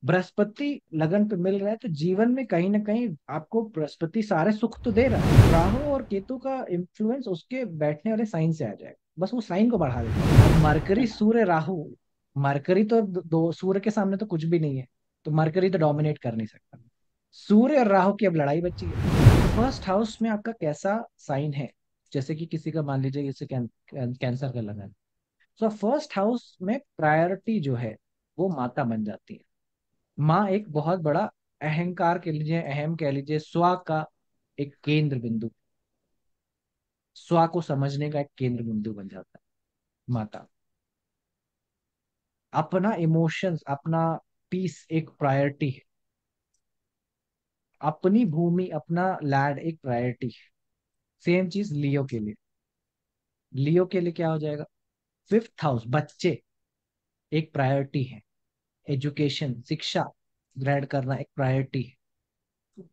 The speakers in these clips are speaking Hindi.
बृहस्पति लगन पे मिल रहा है तो जीवन में कहीं ना कहीं आपको बृहस्पति सारे सुख तो दे रहा है। राहु और केतु का इन्फ्लुएंस उसके बैठने वाले साइन से आ जाएगा, बस वो साइन को बढ़ा देता है। अब मरकरी सूर्य राहु, मरकरी तो दो सूर्य के सामने तो कुछ भी नहीं है, तो मरकरी तो डोमिनेट कर नहीं सकता। सूर्य और राहु की अब लड़ाई बची है। तो फर्स्ट हाउस में आपका कैसा साइन है, जैसे कि किसी का मान लीजिए किसी कैंसर का लगन, तो फर्स्ट हाउस में प्रायोरिटी जो है वो माता बन जाती है। माँ एक बहुत बड़ा अहंकार कह लीजिए, अहम कह लीजिए, स्व का एक केंद्र बिंदु, स्व को समझने का एक केंद्र बिंदु बन जाता है माता। अपना इमोशंस, अपना पीस एक प्रायोरिटी है। अपनी भूमि, अपना लैंड एक प्रायोरिटी है। सेम चीज लियो के लिए। लियो के लिए क्या हो जाएगा, फिफ्थ हाउस बच्चे एक प्रायोरिटी है। एजुकेशन, शिक्षा ग्रहण करना एक प्रायोरिटी है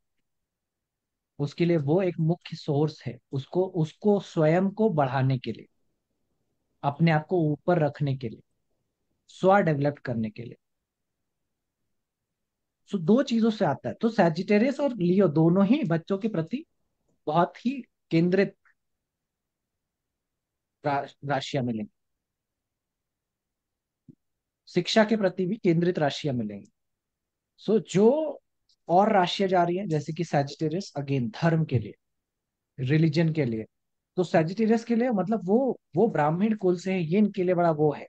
उसके लिए। वो एक मुख्य सोर्स है उसको, उसको स्वयं को बढ़ाने के लिए, अपने आप को ऊपर रखने के लिए, स्व डेवलप करने के लिए। सो दो चीजों से आता है। तो सैजिटेरियस और लियो दोनों ही बच्चों के प्रति बहुत ही केंद्रित राशियां मिलेंगी। शिक्षा के प्रति भी केंद्रित राशियां मिलेंगी। सो जो और राशियां जा रही हैं, जैसे कि सैजिटेरियस अगेन धर्म के लिए, रिलीजन के लिए। तो सैजिटेरियस के लिए मतलब वो ब्राह्मण कुल से है, ये इनके लिए बड़ा वो है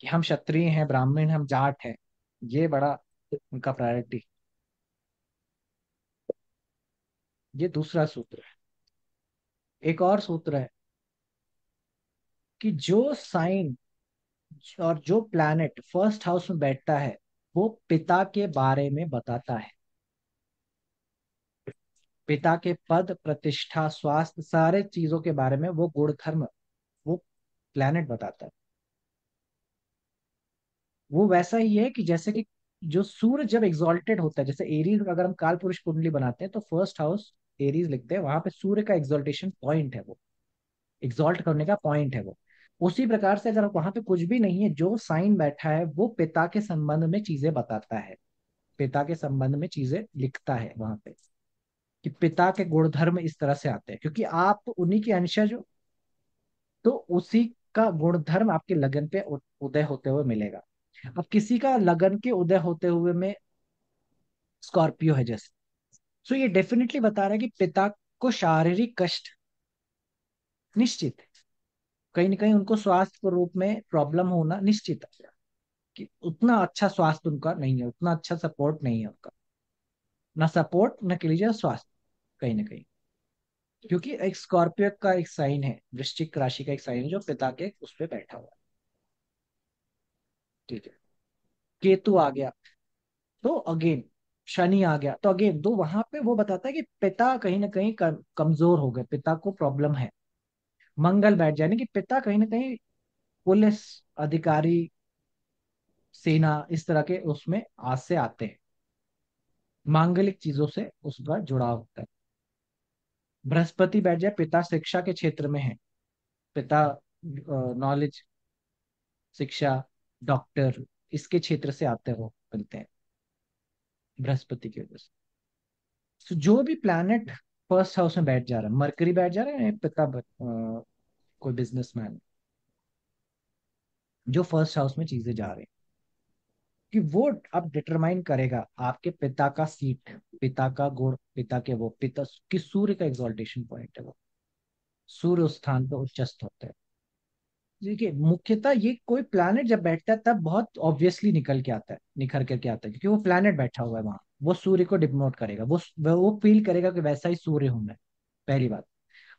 कि हम क्षत्रिय हैं, ब्राह्मण, हम जाट हैं। ये बड़ा उनका प्रायोरिटी। ये दूसरा सूत्र है। एक और सूत्र है कि जो साइन और जो प्लैनेट फर्स्ट हाउस में बैठता है वो पिता के बारे में बताता है। पिता के पद, प्रतिष्ठा, स्वास्थ्य, सारे चीजों के बारे में वो गुण धर्म, वो प्लैनेट बताता है। वो वैसा ही है कि जैसे कि जो सूर्य जब एग्जॉल्टेड होता है, जैसे एरीज, अगर हम काल पुरुष कुंडली बनाते हैं तो फर्स्ट हाउस एरीज लिखते हैं, वहां पे सूर्य का एग्जॉल्टेशन पॉइंट है, वो एग्जॉल्ट करने का पॉइंट है वो। उसी प्रकार से अगर वहां पे कुछ भी नहीं है, जो साइन बैठा है वो पिता के संबंध में चीजें बताता है, पिता के संबंध में चीजें लिखता है वहां पे, कि पिता के गुणधर्म इस तरह से आते हैं क्योंकि आप उन्हीं के अंशज हो। तो उसी का गुणधर्म आपके लगन पे उदय होते हुए मिलेगा। अब किसी का लगन के उदय होते हुए में स्कॉर्पियो है जैसे, सो ये डेफिनेटली बता रहा है कि पिता को शारीरिक कष्ट निश्चित है, कहीं ना कहीं उनको स्वास्थ्य के रूप में प्रॉब्लम होना निश्चित है, कि उतना अच्छा स्वास्थ्य उनका नहीं है, उतना अच्छा सपोर्ट नहीं है उनका, ना सपोर्ट न कह लीजिए स्वास्थ्य, कहीं ना कहीं। क्योंकि एक स्कॉर्पियो का एक साइन है, वृश्चिक राशि का एक साइन है जो पिता के उस पे बैठा हुआ है। ठीक है। केतु आ गया तो अगेन, शनि आ गया तो अगेन, तो वहां पे वो बताता है कि पिता कहीं ना कहीं कमजोर हो गए, पिता को प्रॉब्लम है। मंगल बैठ जाए, यानी कि पिता कहीं ना कहीं पुलिस अधिकारी, सेना, इस तरह के उसमें आज से आते हैं, मांगलिक चीजों से उसका जुड़ाव होता है। बृहस्पति बैठ जाए, पिता शिक्षा के क्षेत्र में है, पिता नॉलेज, शिक्षा, डॉक्टर, इसके क्षेत्र से आते हो बनते हैं बृहस्पति की वजह से। तो जो भी प्लैनेट फर्स्ट हाउस में बैठ जा रहा है, मरकरी बैठ जा रहा है, पिता कोई बिजनेसमैन जो फर्स्ट हाउस में चीजें जा रही हैं, कि वो अब डिटरमाइन करेगा आपके पिता का सीट, पिता का गुण, पिता के वो पिता कि सूर्य का एग्जॉल्टेशन पॉइंट है वो, सूर्य उस स्थान पर उच्चस्थ होता है। देखिए मुख्यतः ये कोई प्लैनेट जब बैठता है तब बहुत ऑब्वियसली निकल के आता है, निखर करके आता है, क्योंकि वो प्लैनेट बैठा हुआ है वहां, वो सूर्य को डिनोट करेगा, वो फील करेगा कि वैसा ही सूर्य हूं मैं, पहली बात।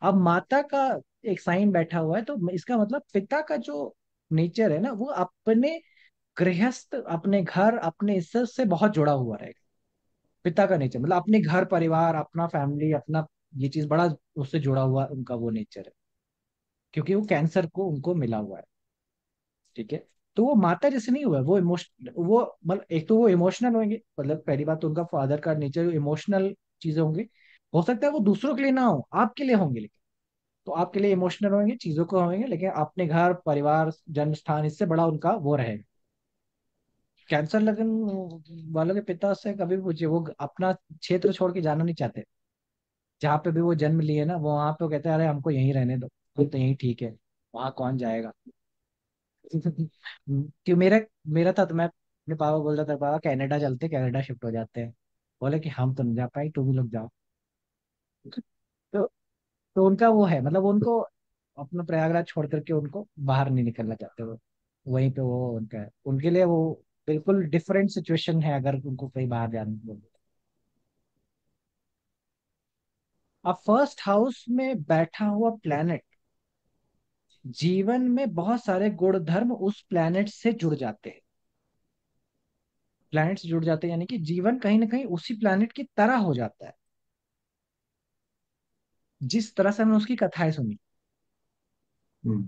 अब माता का एक साइन बैठा हुआ है तो इसका मतलब पिता का जो नेचर है ना, वो अपने गृहस्थ, अपने घर, अपने इज्जत से बहुत जुड़ा हुआ रहेगा। पिता का नेचर मतलब अपने घर परिवार, अपना फैमिली, अपना ये चीज बड़ा उससे जुड़ा हुआ उनका वो नेचर है, क्योंकि वो कैंसर को उनको मिला हुआ है। ठीक है। तो वो माता जैसे नहीं हुआ है, वो इमोशन, वो मतलब एक तो वो इमोशनल होंगे, मतलब पहली बात तो उनका फादर का नेचर इमोशनल चीजें होंगी। हो सकता है वो दूसरों के लिए ना हो, आपके लिए होंगे, लेकिन तो आपके लिए इमोशनल होंगे, चीजों को होंगे, लेकिन अपने घर परिवार जन्म स्थान इससे बड़ा उनका वो रहेगा। कैंसर लगन वालों के पिता से कभी भी पूछिए, वो अपना क्षेत्र छोड़ के जाना नहीं चाहते। जहाँ पे भी वो जन्म लिए ना, वो वहां पे वो कहते हैं अरे हमको यहीं रहने दो, हम तो यहीं ठीक है, वहां कौन जाएगा। कि मेरा मेरा था, तो मैं अपने पापा बोलता था पापा कनाडा चलते, कनाडा शिफ्ट हो जाते हैं। बोले कि हम तो नहीं जा पाए, तुम ही लोग जाओ। तो तो उनका वो है, मतलब उनको अपना प्रयागराज छोड़ करके उनको बाहर नहीं निकलना चाहते वो, वहीं पे वो उनका है, उनके लिए वो बिल्कुल डिफरेंट सिचुएशन है अगर उनको कहीं बाहर जाने को बोले। अब फर्स्ट हाउस में बैठा हुआ प्लैनेट, जीवन में बहुत सारे गुण धर्म उस प्लैनेट से जुड़ जाते हैं। प्लैनेट से जुड़ जाते हैं यानी कि जीवन कहीं ना कहीं उसी प्लैनेट की तरह हो जाता है, जिस तरह से हमने उसकी कथाएं सुनी। हम्म।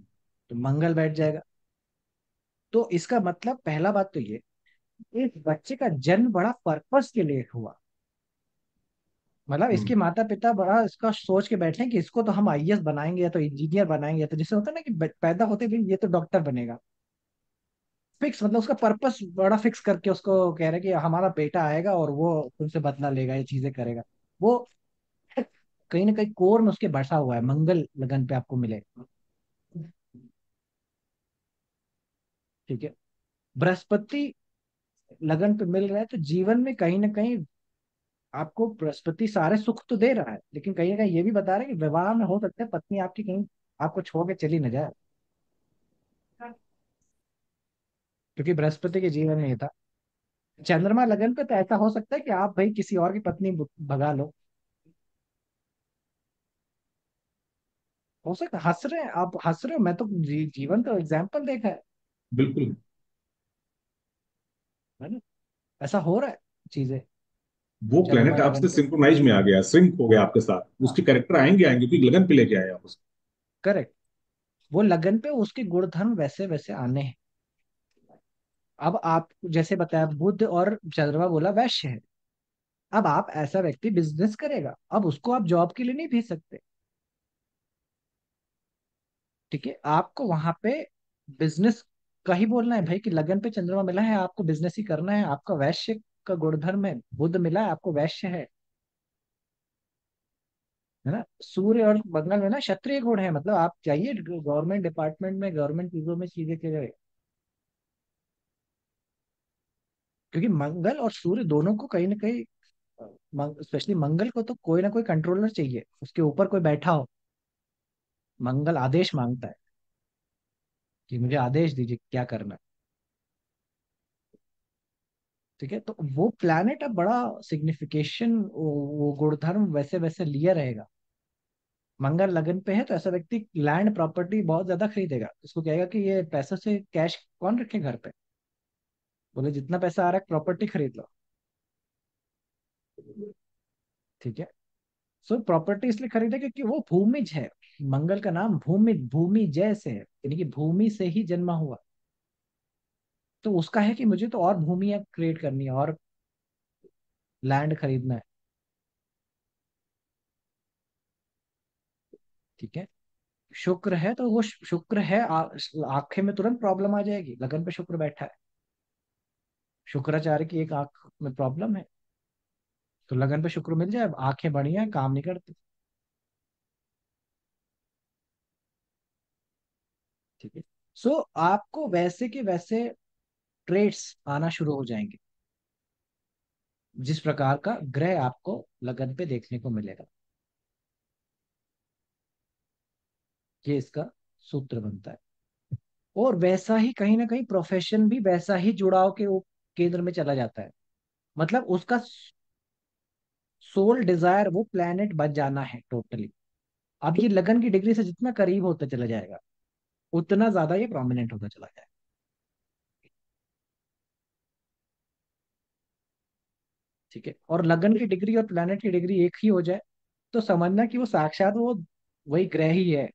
तो मंगल बैठ जाएगा। तो इसका मतलब पहला बात तो ये, एक बच्चे का जन्म बड़ा पर्पस के लिए हुआ। मतलब हम्म। इसके माता पिता बड़ा इसका सोच के बैठे हैं कि इसको तो हम आईएएस बनाएंगे या तो इंजीनियर बनाएंगे, या तो जैसे होता है ना कि पैदा होते भी ये तो डॉक्टर बनेगा। फिक्स, मतलब उसका पर्पस बड़ा फिक्स करके उसको कह रहे हैं कि हमारा बेटा आएगा और वो तुमसे बदला लेगा, ये चीजें करेगा। वो कहीं ना कहीं कोर में उसके बैठा हुआ है, मंगल लगन पे आपको मिले। ठीक है। बृहस्पति लगन पे मिल रहा है, तो जीवन में कहीं ना कहीं आपको बृहस्पति सारे सुख तो दे रहा है, लेकिन कहीं ना कहीं ये भी बता रहा है कि विवाह में हो सकता है पत्नी आपकी कहीं आपको छोड़ के चली न जाए, क्योंकि बृहस्पति के जीवन में ये था। चंद्रमा लगन पे तो ऐसा हो सकता है कि आप भाई किसी और की पत्नी भगा लो। हो सकता है, हंस रहे हैं आप, हंस रहे हो, मैं तो जीवन तो एग्जाम्पल देखा बिल्कुल। है ना। ऐसा हो रहा है चीजें वो चंद्रमा प्लेनेट लगन आपसे पे। सिंक्रोनाइज में आ गया, सिंक हो गया आपके साथ, हाँ, उसके कैरेक्टर आएंगे आएंगे क्योंकि लगन पे लेके आए आप उसको। करेक्ट। वो लगन पे उसके गुण धर्म वैसे वैसे आने हैं। अब आप जैसे बताया बुध और चंद्रमा बोला वैश्य है। अब आप ऐसा व्यक्ति बिजनेस करेगा, अब उसको आप जॉब के लिए नहीं भेज सकते। ठीक है, आपको वहां पे बिजनेस का ही बोलना है भाई कि लगन पे चंद्रमा मिला है, आपको बिजनेस ही करना है, आपका वैश्य का गुणधर्म है, बुध मिला है आपको वैश्य है ना। सूर्य और मंगल में ना क्षत्रिय गुण है, मतलब आप चाहिए गवर्नमेंट डिपार्टमेंट में, गवर्नमेंट चीजों में चीजें के, क्योंकि मंगल और सूर्य दोनों को कहीं ना कहीं, स्पेशली मंगल को तो कोई ना कोई कंट्रोलर चाहिए, उसके ऊपर कोई बैठा हो। मंगल आदेश मांगता है कि मुझे आदेश दीजिए क्या करना है। ठीक है, तो वो प्लैनेट अब बड़ा सिग्निफिकेशन, वो गुणधर्म वैसे वैसे लिया रहेगा। मंगल लगन पे है तो ऐसा व्यक्ति लैंड प्रॉपर्टी बहुत ज्यादा खरीदेगा, इसको कहेगा कि ये पैसे से कैश कौन रखे घर पे, बोले जितना पैसा आ रहा है प्रॉपर्टी खरीद लो। ठीक है। सो प्रॉपर्टी इसलिए खरीदे क्योंकि वो भूमिज है। मंगल का नाम भूमि, भूमि जैसे है, यानी कि भूमि से ही जन्मा हुआ। तो उसका है कि मुझे तो और भूमिया क्रिएट करनी है और लैंड खरीदना है। ठीक है। शुक्र है तो वो शुक्र है, आंखें में तुरंत प्रॉब्लम आ जाएगी, लगन पे शुक्र बैठा है। शुक्राचार्य की एक आंख में प्रॉब्लम है, तो लगन पे शुक्र मिल जाए, अब आंखें बढ़िया हैं, काम नहीं करती। ठीक है। सो आपको वैसे के वैसे ट्रेड्स आना शुरू हो जाएंगे, जिस प्रकार का ग्रह आपको लगन पे देखने को मिलेगा। ये इसका सूत्र बनता है। और वैसा ही कहीं ना कहीं प्रोफेशन भी वैसा ही जुड़ाव के केंद्र में चला जाता है। मतलब उसका सोल डिजायर वो प्लेनेट बन जाना है टोटली। अब ये लगन की डिग्री से जितना करीब होता चला जाएगा, उतना ज्यादा ये प्रोमिनेंट होता चला जाएगा। ठीक है, और लगन की डिग्री और प्लेनेट की डिग्री एक ही हो जाए, तो समझना कि वो साक्षात वो वही ग्रह ही है,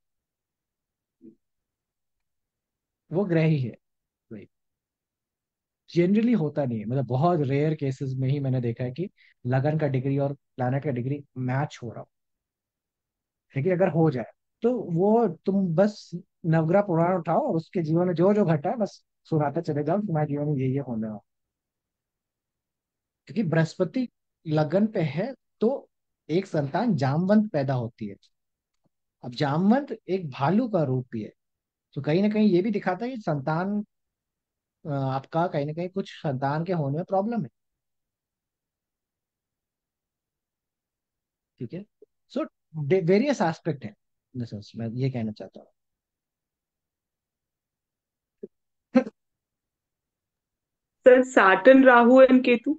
वो ग्रह ही है। वही जनरली होता नहीं है, मतलब बहुत रेयर केसेस में ही मैंने देखा है कि लगन का डिग्री और प्लैनेट का डिग्री मैच हो रहा हो। लेकिन अगर हो जाए तो वो तुम बस नवग्रह पुराण उठाओ और उसके जीवन में जो जो घटा है बस सुनाते चले जाओ, तुम्हारे जीवन में ये होने वाला। क्योंकि बृहस्पति लगन पे है, तो एक संतान जामवंत पैदा होती है। अब जामवंत एक भालू का रूप भी है, तो कहीं ना कहीं ये भी दिखाता है कि संतान, आपका कहीं ना कहीं कुछ संतान के होने में प्रॉब्लम है। ठीक है। सो वेरियस एस्पेक्ट है, इन द सेंस मैं ये कहना चाहता हूँ। Sir Saturn, Rahu and Ketu.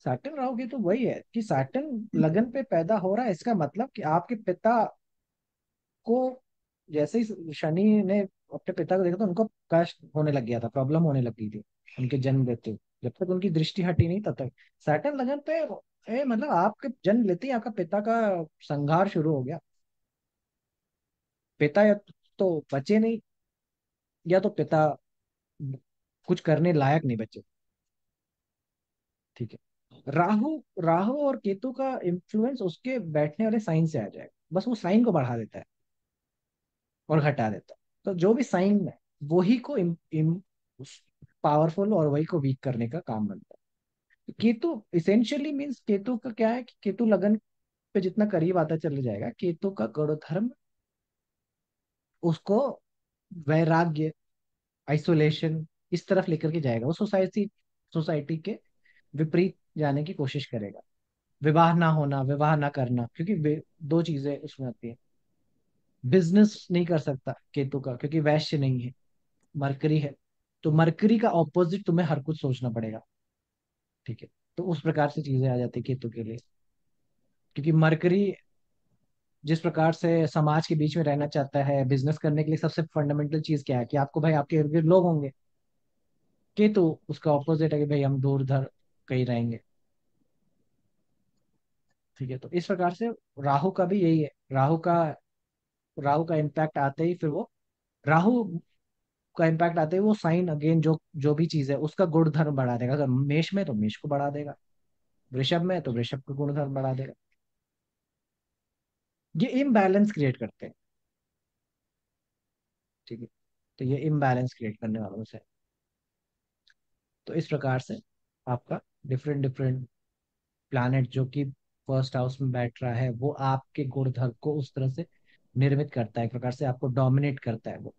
Saturn Rahu की तो वही है कि सैटर्न लगन पे पैदा हो रहा है, इसका मतलब कि आपके पिता को, जैसे ही शनि ने अपने पिता को देखा तो उनको कष्ट होने लग गया था, प्रॉब्लम होने लगी थी उनके जन्म लेते ही। जब तक उनकी दृष्टि हटी नहीं तब तक सैटर्न लगन पे, मतलब आपके जन्म लेते ही आपका पिता का संघार शुरू हो गया। पिता या तो बचे नहीं, या तो पिता कुछ करने लायक नहीं बचे। ठीक है। राहु राहु और केतु का इन्फ्लुएंस उसके बैठने वाले साइन से आ जाएगा, बस वो साइन को बढ़ा देता है और घटा देता है। तो जो भी साइन है वही को पावरफुल और वही को वीक करने का काम बनता है। केतु इसेंशियली मीन्स, केतु का क्या है कि केतु लगन पे जितना करीब आता चले जाएगा, केतु का गौड़ धर्म उसको वैराग्य, आइसोलेशन, इस तरफ लेकर के जाएगा। वो सोसाइटी सोसाइटी के विपरीत जाने की कोशिश करेगा। विवाह ना होना, विवाह ना करना, क्योंकि दो चीजें उसमें आती है। बिजनेस नहीं कर सकता केतु का, क्योंकि वैश्य नहीं है, मरकरी है। तो मरकरी का ऑपोजिट तुम्हें हर कुछ सोचना पड़ेगा। ठीक है। तो उस प्रकार से चीजें आ जाती है केतु के लिए, क्योंकि मरकरी जिस प्रकार से समाज के बीच में रहना चाहता है, बिजनेस करने के लिए सबसे फंडामेंटल चीज क्या है कि आपको भाई आपके इर्द गिर्द लोग होंगे। केतु उसका ऑपोजिट है कि भाई हम दूर उधर कहीं रहेंगे। ठीक है। तो इस प्रकार से राहु का भी यही है। राहु का इम्पैक्ट आते ही फिर वो, राहु का इम्पैक्ट आते ही वो साइन अगेन, जो जो भी चीज है उसका गुण धर्म बढ़ा देगा। अगर मेष में तो मेष को बढ़ा देगा, वृषभ में तो वृषभ का गुण धर्म बढ़ा देगा। ये इम्बैलेंस क्रिएट करते हैं। ठीक है। तो ये इम्बैलेंस क्रिएट करने वालों में से है। तो इस प्रकार से आपका डिफरेंट डिफरेंट प्लैनेट जो कि फर्स्ट हाउस में बैठ रहा है, वो आपके गुण धर्म को उस तरह से निर्मित करता है, एक प्रकार से आपको डोमिनेट करता है वो।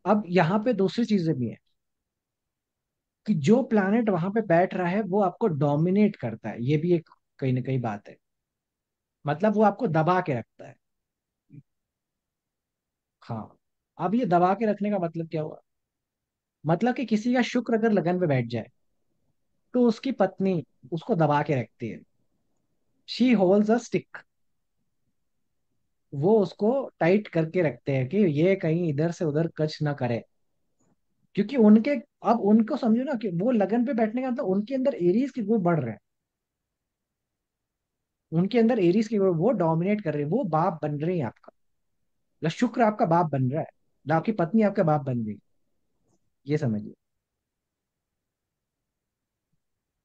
अब यहाँ पे दूसरी चीजें भी है कि जो प्लैनेट वहां पे बैठ रहा है वो आपको डोमिनेट करता है, ये भी एक कहीं ना कहीं बात है। मतलब वो आपको दबा के रखता है। हाँ। अब ये दबा के रखने का मतलब क्या हुआ? मतलब कि किसी का शुक्र अगर लगन पे बैठ जाए तो उसकी पत्नी उसको दबा के रखती है। She holds a stick. वो उसको टाइट करके रखते हैं कि ये कहीं इधर से उधर कच ना करे। क्योंकि उनके, अब उनको समझो ना कि वो लगन पे बैठने का मतलब उनके अंदर एरीज के गुण बढ़ रहे हैं। उनके अंदर एरीज के गुण, वो डोमिनेट कर रहे हैं, वो बाप बन रहे हैं आपका। मतलब शुक्र आपका बाप बन रहा है, ना आपकी पत्नी आपका बाप बन रही है। ये समझिए।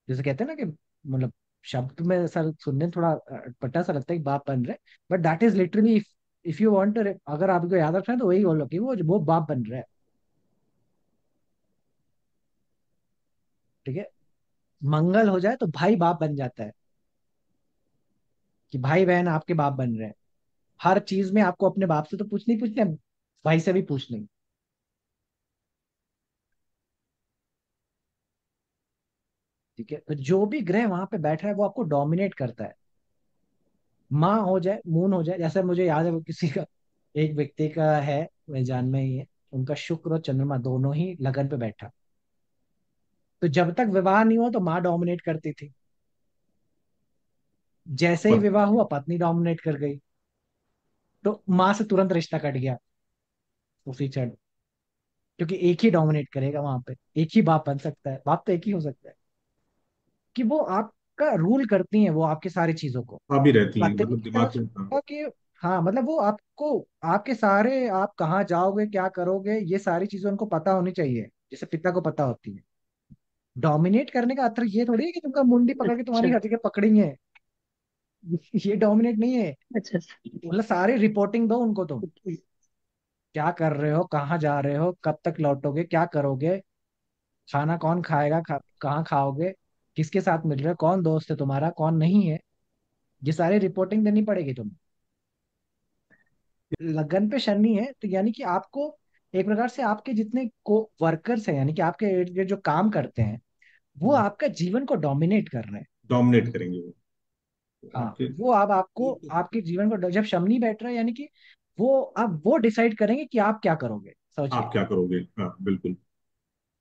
जैसे कहते हैं ना कि मतलब शब्द में सर सुनने में थोड़ा अटपटा सा लगता है कि बाप बन रहे, but that is literally, if you want, अगर आपको याद रखना है तो वही बोलो कि वो बाप बन रहा है। ठीक है। मंगल हो जाए तो भाई बाप बन जाता है, कि भाई बहन आपके बाप बन रहे हैं। हर चीज में आपको अपने बाप से तो पूछने भाई से भी पूछनी। ठीक है। तो जो भी ग्रह वहां पे बैठ रहा है वो आपको डोमिनेट करता है। माँ हो जाए, मून हो जाए, जैसे मुझे याद है वो किसी का, एक व्यक्ति का है, मेरे जान में ही है, उनका शुक्र और चंद्रमा दोनों ही लगन पे बैठा। तो जब तक विवाह नहीं हुआ तो माँ डोमिनेट करती थी। जैसे ही विवाह हुआ पत्नी डोमिनेट कर गई, तो माँ से तुरंत रिश्ता कट गया उसी क्षण। क्योंकि एक ही डोमिनेट करेगा वहां पे, एक ही बाप बन सकता है, बाप तो एक ही हो सकता है। कि वो आपका रूल करती हैं, वो आपकी सारी चीजों को। हाँ भी रहती हैं, पत्नी मतलब की तरह दिमाग से में, हाँ। होगा कि, हाँ मतलब वो आपको, आपके सारे, आप कहाँ जाओगे क्या करोगे ये सारी चीजें उनको पता होनी चाहिए, जैसे पिता को पता होती है। डोमिनेट करने का अर्थ ये थोड़ी है कि तुमका मुंडी पकड़ के तुम्हारी अच्छा। हर जगह पकड़ी है। ये डोमिनेट नहीं है। अच्छा। मतलब सारी रिपोर्टिंग दो उनको तुम, क्या कर रहे हो, कहाँ जा रहे हो, कब तक लौटोगे, क्या करोगे, खाना कौन खाएगा, कहाँ खाओगे, किसके साथ मिल रहे हो, कौन दोस्त है तुम्हारा कौन नहीं है, ये सारी रिपोर्टिंग देनी पड़ेगी तुम्हें। लगन पे शनि है तो यानी कि आपको एक प्रकार से आपके जितने को वर्कर्स हैं, यानी कि आपके इर्द गिर्द जो काम करते हैं, वो आपका जीवन को डोमिनेट कर रहे हैं। डोमिनेट करेंगे वो हाँ, आपके। वो अब आपको आपके जीवन को जब शमनी बैठ रहा है, यानी कि वो अब वो डिसाइड करेंगे कि आप क्या करोगे, आप सोचिए। क्या करोगे, हाँ बिल्कुल।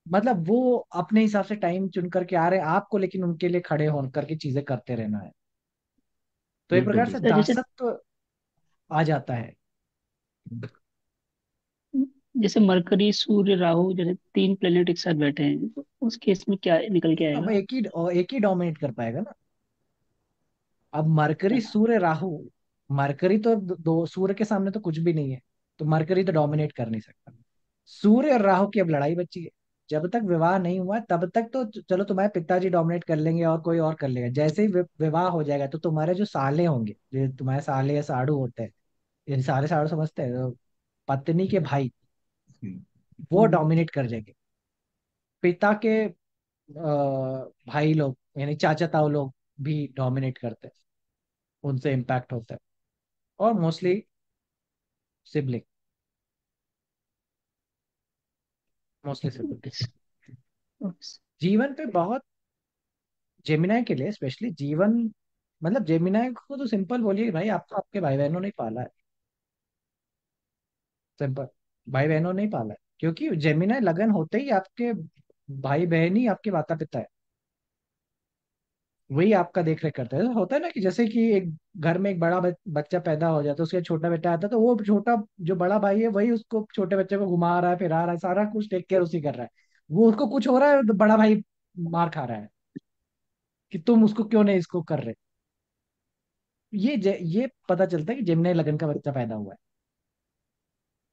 मतलब वो अपने हिसाब से टाइम चुन करके आ रहे हैं आपको, लेकिन उनके लिए खड़े होकर करके चीजें करते रहना है। तो एक बिल्कुल प्रकार से बिल्कुल। सर जैसे दासत्व आ जाता है। जैसे मरकरी सूर्य राहु जैसे तीन प्लेनेट एक साथ बैठे हैं, तो उस केस में क्या निकल के अब आएगा? एक ही डोमिनेट कर पाएगा ना। अब मरकरी हाँ, सूर्य राहु, मरकरी तो दो सूर्य के सामने तो कुछ भी नहीं है, तो मरकरी तो डोमिनेट कर नहीं सकता। सूर्य और राहु की अब लड़ाई बची है। जब तक विवाह नहीं हुआ तब तक तो चलो तुम्हारे पिताजी डोमिनेट कर लेंगे और कोई और कर लेगा, जैसे ही विवाह हो जाएगा तो तुम्हारे जो साले होंगे, जो तुम्हारे साले या साड़ू होते हैं, ये सारे साड़ू समझते हैं, तो पत्नी के भाई, हम्म, वो डोमिनेट कर जाएंगे। पिता के भाई लोग यानी चाचा ताऊ लोग भी डोमिनेट करते हैं, उनसे इम्पैक्ट होता है। और mostly sibling, mostly sibling. Okay. जीवन पे बहुत, जेमिनाई के लिए स्पेशली जीवन, मतलब जेमिनाई को तो सिंपल बोलिए भाई, आपको आपके भाई बहनों ने पाला है। सिंपल, भाई बहनों ने ही पाला है, क्योंकि जेमिनाई लगन होते ही आपके भाई बहन ही आपके माता पिता है। वही आपका देख रेख करता है। होता है ना कि जैसे कि एक घर में एक बड़ा बच्चा पैदा हो जाता है, उसके छोटा बेटा आता है, तो वो छोटा जो बड़ा भाई है वही उसको छोटे बच्चे को घुमा रहा है, फिरा रहा है, सारा कुछ टेक केयर उसी कर रहा है। वो उसको कुछ हो रहा है तो बड़ा भाई मार खा रहा है कि तुम उसको क्यों नहीं इसको कर रहे। ये पता चलता है कि जेमिनी लगन का बच्चा पैदा हुआ है।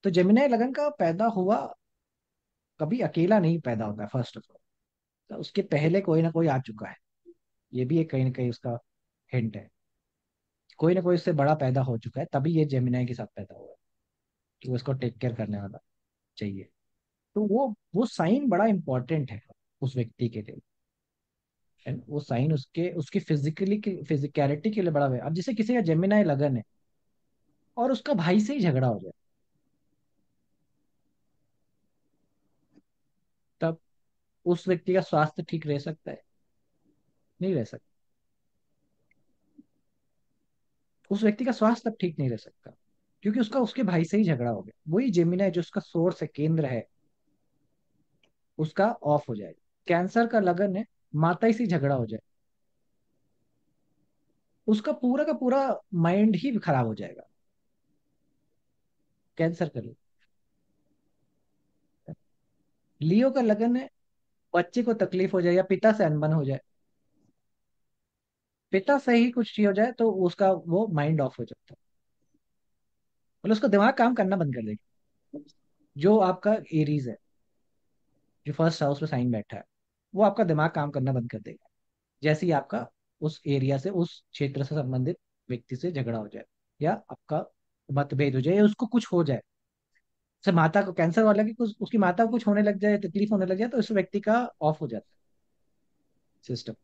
तो जेमिनी लगन का पैदा हुआ कभी अकेला नहीं पैदा होता है, फर्स्ट ऑफ ऑल। तो उसके पहले कोई ना कोई आ चुका है। ये भी एक कहीं ना कहीं उसका हिंट है। कोई ना कोई उससे बड़ा पैदा हो चुका है, तभी ये जेमिनी के साथ पैदा हुआ है, कि वो इसको टेक केयर करने वाला चाहिए। तो वो साइन बड़ा इंपॉर्टेंट है उस व्यक्ति के लिए। And वो साइन उसके उसकी फिजिकलिटी के लिए बड़ा है। अब जैसे किसी का जेमिनी लगन है और उसका भाई से ही झगड़ा हो जाए, तब उस व्यक्ति का स्वास्थ्य ठीक रह सकता है? नहीं रह सकता। उस व्यक्ति का स्वास्थ्य अब ठीक नहीं रह सकता, क्योंकि उसका उसके भाई से ही झगड़ा हो गया। वही जेमिनी जो उसका सोर्स है, केंद्र है, उसका ऑफ हो जाएगा। कैंसर का लगन है, माता ही से झगड़ा हो जाए, उसका पूरा का पूरा माइंड ही खराब हो जाएगा। कैंसर का लगन। लियो का लगन है, बच्चे को तकलीफ हो जाए या पिता से अनबन हो जाए, पिता से ही कुछ चीज हो जाए, तो उसका वो माइंड ऑफ हो जाता है। मतलब उसका दिमाग काम करना बंद कर देगा। जो आपका एरीज है, जो फर्स्ट हाउस में साइन बैठा है, वो आपका दिमाग काम करना बंद कर देगा जैसे ही आपका उस एरिया से, उस क्षेत्र से संबंधित व्यक्ति से झगड़ा हो जाए, या आपका मतभेद हो जाए, या उसको कुछ हो जाए। जैसे माता को कैंसर वाला की कुछ, उसकी माता को कुछ होने लग जाए, तकलीफ होने लग जाए, तो उस व्यक्ति का ऑफ हो जाता है सिस्टम।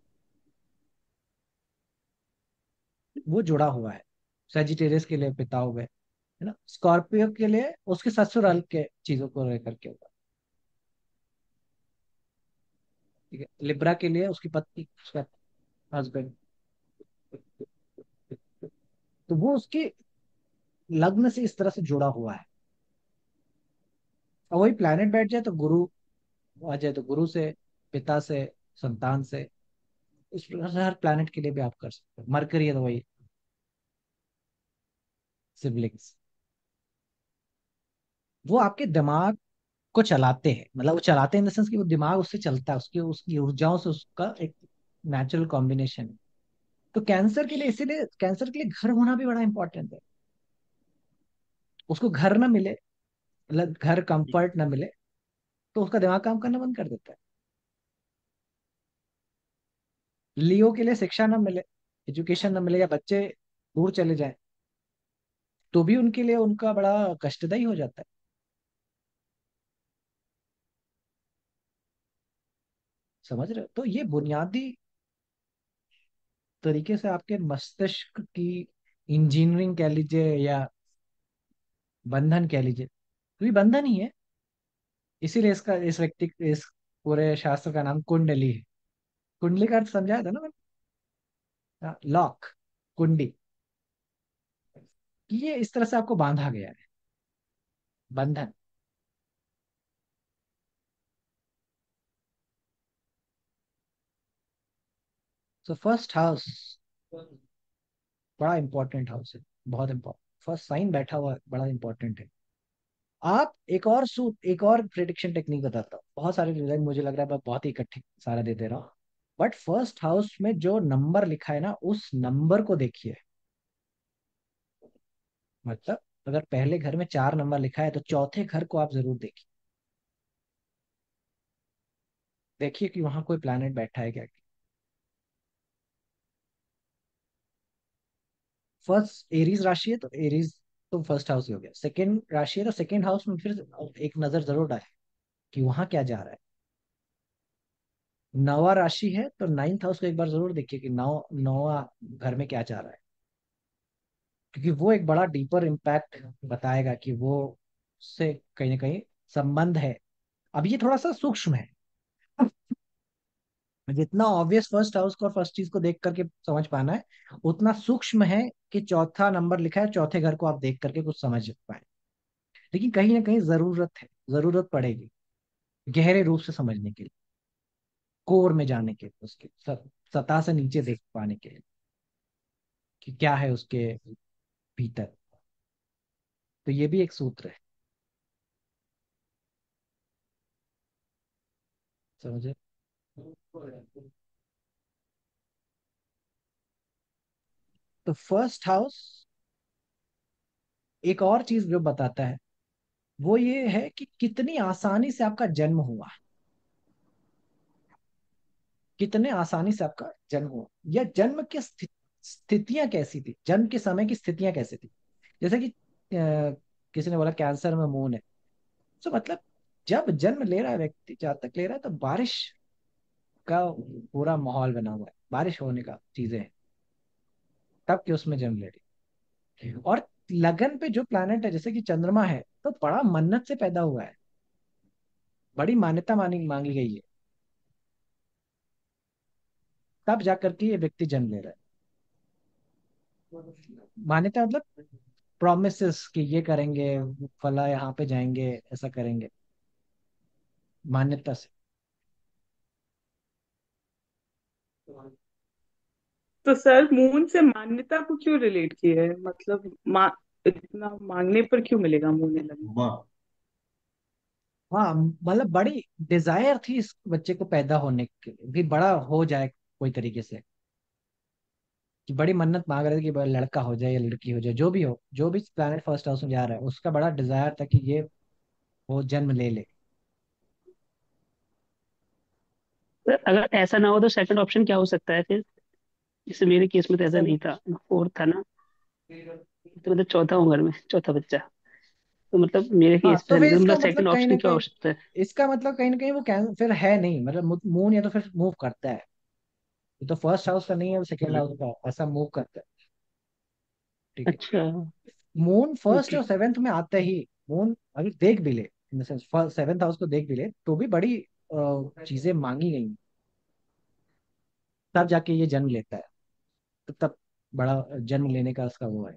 वो जुड़ा हुआ है। सेजिटेरियस के लिए पिता हो गए, है ना, स्कॉर्पियो के लिए उसके ससुराल के चीजों को लेकर के होगा। ठीक है, लिब्रा के लिए उसकी पत्नी, उसका हस्बैंड। तो वो उसके लग्न से इस तरह से जुड़ा हुआ है। और वही प्लैनेट बैठ जाए तो गुरु आ जाए, तो गुरु से, पिता से, संतान से, इस प्रकार से हर प्लैनेट के लिए भी आप कर सकते हो। मरकरी है तो वही सिबलिंग्स। वो आपके दिमाग को चलाते हैं, मतलब वो चलाते हैं इन द सेंस कि वो दिमाग उससे चलता है, उसकी उसकी ऊर्जाओं से उसका एक नेचुरल कॉम्बिनेशन है। तो कैंसर के लिए, इसीलिए कैंसर के लिए घर होना भी बड़ा इंपॉर्टेंट है। उसको घर ना मिले, मतलब घर कंफर्ट ना मिले, तो उसका दिमाग काम करना बंद कर देता है। लियो के लिए शिक्षा ना मिले, एजुकेशन ना मिले, या बच्चे दूर चले जाएं, तो भी उनके लिए उनका बड़ा कष्टदायी हो जाता है। समझ रहे हो? तो ये बुनियादी तरीके से आपके मस्तिष्क की इंजीनियरिंग कह लीजिए या बंधन कह लीजिए, क्योंकि बंधन ही है। इसीलिए इसका इस व्यक्ति इस पूरे शास्त्र का नाम कुंडली है। कुंडली का अर्थ समझाया था ना मैंने, लॉक, कुंडी, कि ये इस तरह से आपको बांधा गया है, बंधन। सो फर्स्ट हाउस बड़ा इंपॉर्टेंट हाउस है, बहुत इंपॉर्टेंट। फर्स्ट साइन बैठा हुआ है, बड़ा इंपॉर्टेंट है। आप एक और प्रिडिक्शन टेक्निक बताता हूँ। बहुत सारे डिजाइन मुझे लग रहा है मैं बहुत ही इकट्ठे सारा दे दे रहा हूँ, बट फर्स्ट हाउस में जो नंबर लिखा है ना, उस नंबर को देखिए। मतलब अगर पहले घर में 4 नंबर लिखा है तो चौथे घर को आप जरूर देखिए। देखिए कि वहां कोई प्लैनेट बैठा है क्या। फर्स्ट एरीज राशि है तो एरीज तो फर्स्ट हाउस ही हो गया। सेकंड राशि है तो सेकंड हाउस में फिर एक नजर जरूर डाले कि वहां क्या जा रहा है। नवा राशि है तो नाइन्थ हाउस को एक बार जरूर देखिए कि नौवा घर में क्या जा रहा है, क्योंकि वो एक बड़ा डीपर इम्पैक्ट बताएगा कि वो से कहीं ना कहीं संबंध है। अब ये थोड़ा सा सूक्ष्म है, जितना ऑब्वियस फर्स्ट हाउस को और फर्स्ट चीज को देख करके समझ पाना है, उतना सूक्ष्म है कि चौथा नंबर लिखा है, चौथे घर को आप देख करके कुछ समझ पाए। लेकिन कहीं ना कहीं जरूरत है, जरूरत पड़ेगी गहरे रूप से समझने के लिए, कोर में जाने के लिए, उसके सतह से नीचे देख पाने के लिए कि क्या है उसके भीतर। तो ये भी एक सूत्र है, समझे। तो फर्स्ट हाउस एक और चीज जो बताता है वो ये है कि कितनी आसानी से आपका जन्म हुआ, कितने आसानी से आपका जन्म हुआ, या जन्म की स्थितियां कैसी थी, जन्म के समय की स्थितियां कैसी थी। जैसे कि किसी ने बोला कैंसर में मून है, तो मतलब जब जन्म ले रहा है व्यक्ति, जातक ले रहा है, तो बारिश का पूरा माहौल बना हुआ है, बारिश होने का चीजें हैं, तब कि उसमें जन्म ले रही है। और लगन पे जो प्लैनेट है जैसे कि चंद्रमा है, तो बड़ा मन्नत से पैदा हुआ है, बड़ी मान्यता मांगी गई है, तब जाकर के ये व्यक्ति जन्म ले रहा है। मान्यता मतलब प्रोमिस कि ये करेंगे, फला यहाँ पे जाएंगे, ऐसा करेंगे, मान्यता से। तो सर मून से मान्यता को क्यों रिलेट किया है? मतलब इतना मांगने पर क्यों मिलेगा मून लगन? वाह। हाँ मतलब बड़ी डिजायर थी इस बच्चे को पैदा होने के लिए, भी बड़ा हो जाए कोई तरीके से, कि बड़ी मन्नत मांग रहे थे कि बड़ा लड़का हो जाए या लड़की हो जाए, जो भी हो, जो भी प्लैनेट फर्स्ट हाउस में जा रहा है उसका बड़ा डिजायर था कि ये वो जन्म ले ले। तो अगर ऐसा ना हो तो सेकंड ऑप्शन क्या हो सकता है फिर? जैसे मेरे केस में तो ऐसा नहीं था, फोर्थ था ना, तो मतलब चौथा हूँ घर में, चौथा बच्चा। तो मतलब मेरे हाँ केस में तो ऐसा नहीं फिर था, इसका मतलब मतलब सेकंड कहीं ऑप्शन ना क्या हो कहीं, सकता है? इसका मतलब कहीं ना कहीं वो फिर है नहीं, मतलब मून या तो फिर मूव करता है, ये तो फर्स्ट हाउस का नहीं है, वो सेकंड हाउस का ऐसा मूव करता है। ठीक है। अच्छा। Moon first okay. और सेवेंथ में आते ही, मून अगर देख भी ले, in the sense seventh house को देख भी ले, तो भी बड़ी चीजें मांगी गई, तब जाके ये जन्म लेता है। तो तब बड़ा जन्म लेने का उसका वो है।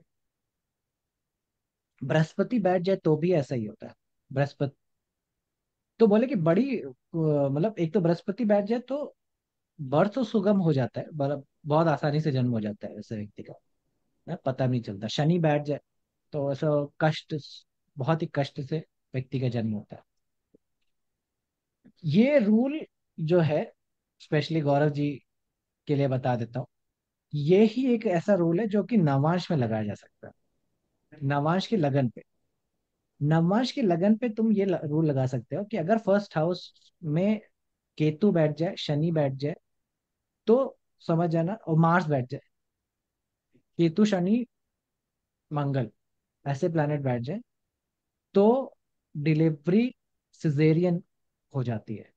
बृहस्पति बैठ जाए तो भी ऐसा ही होता है। बृहस्पति तो बोले कि बड़ी मतलब एक तो बृहस्पति बैठ जाए तो बर्थ तो सुगम हो जाता है, मतलब बहुत आसानी से जन्म हो जाता है ऐसे व्यक्ति का, पता भी नहीं चलता। शनि बैठ जाए तो ऐसा कष्ट, बहुत ही कष्ट से व्यक्ति का जन्म होता है। ये रूल जो है, स्पेशली गौरव जी के लिए बता देता हूँ, ये ही एक ऐसा रूल है जो कि नवांश में लगाया जा सकता है। नवांश की लगन पे, नवमांश की लगन पे तुम ये रूल लगा सकते हो कि अगर फर्स्ट हाउस में केतु बैठ जाए, शनि बैठ जाए, तो समझ जाना, और मार्स बैठ जाए, केतु शनि मंगल ऐसे प्लैनेट बैठ जाए, तो डिलीवरी सिजेरियन हो जाती है।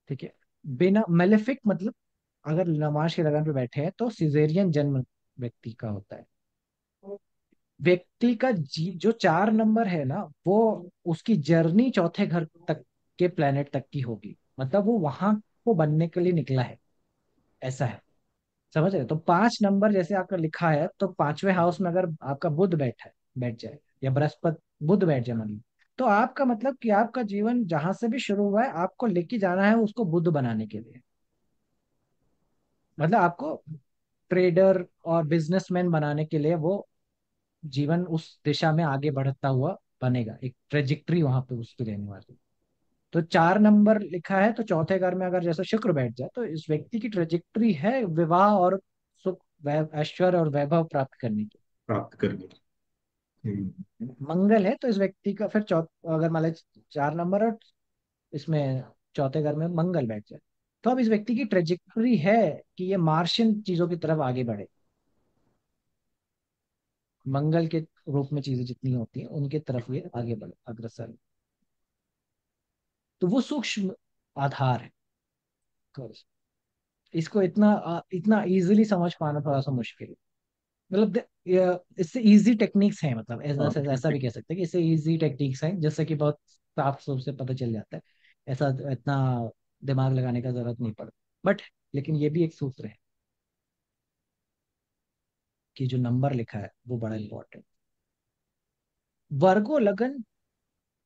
ठीक है। बिना मेलेफिक मतलब, अगर नमाज की लगन पे बैठे हैं तो सिजेरियन जन्म व्यक्ति का होता है। व्यक्ति का जो 4 नंबर है ना, वो उसकी जर्नी चौथे घर तक के प्लेनेट तक की होगी, मतलब वो वहां को बनने के लिए निकला है, ऐसा है। समझ रहे? तो 5 नंबर जैसे आपका लिखा है, तो 5वें हाउस में अगर आपका बुध बैठ जाए, या बृहस्पति बुध बैठ जाए मान लो, तो आपका मतलब कि आपका जीवन जहां से भी शुरू हुआ है, आपको लेके जाना है उसको बुद्ध बनाने के लिए। मतलब आपको ट्रेडर और बिजनेसमैन बनाने के लिए वो जीवन उस दिशा में आगे बढ़ता हुआ बनेगा, एक ट्रेजेक्ट्री वहां पे उसकी रहने वाली। तो 4 नंबर लिखा है, तो चौथे घर में अगर जैसे शुक्र बैठ जाए, तो इस व्यक्ति की ट्रेजेक्ट्री है विवाह और सुख, ऐश्वर्य और वैभव प्राप्त करने की। प्राप्त करने की। मंगल है तो इस व्यक्ति का फिर अगर मान लीजिए 4 नंबर और इसमें चौथे घर में मंगल बैठ जाए, तो अब इस व्यक्ति की ट्रेजेक्टरी है कि ये मार्शियन चीजों की तरफ आगे बढ़े। मंगल के रूप में चीजें जितनी होती हैं उनके तरफ ये आगे बढ़े, अग्रसर। तो वो सूक्ष्म आधार है। इसको इतना इजीली समझ पाना थोड़ा सा मुश्किल है। मतलब इससे इजी टेक्निक्स हैं, मतलब हाँ ऐसा ऐसा भी कह सकते हैं कि इससे इजी टेक्निक्स हैं, जैसे कि बहुत साफ साफ से पता चल जाता है। ऐसा इतना दिमाग लगाने का जरूरत नहीं पड़ता। बट लेकिन ये भी एक सूत्र है कि जो नंबर लिखा है वो बड़ा इंपॉर्टेंट। वर्गो लगन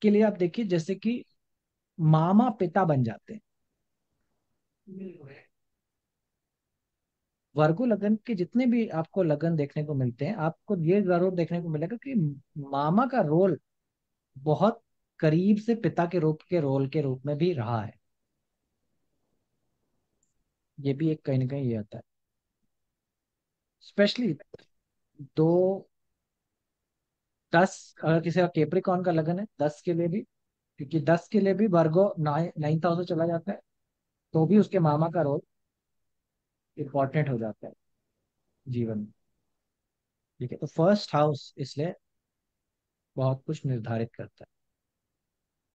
के लिए आप देखिए, जैसे कि मामा पिता बन जाते हैं। वर्गो लगन के जितने भी आपको लगन देखने को मिलते हैं, आपको ये जरूर देखने को मिलेगा कि मामा का रोल बहुत करीब से पिता के रोल के रूप में भी रहा है। ये भी एक कहीं ना कहीं ये आता है, स्पेशली 2, 10, अगर किसी का केप्रिकॉन का लगन है 10 के लिए भी, क्योंकि 10 के लिए भी वर्गो 9th हाउस चला जाता है, तो भी उसके मामा का रोल इम्पोर्टेंट हो जाता है जीवन में। ठीक है, तो फर्स्ट हाउस इसलिए बहुत कुछ निर्धारित करता है।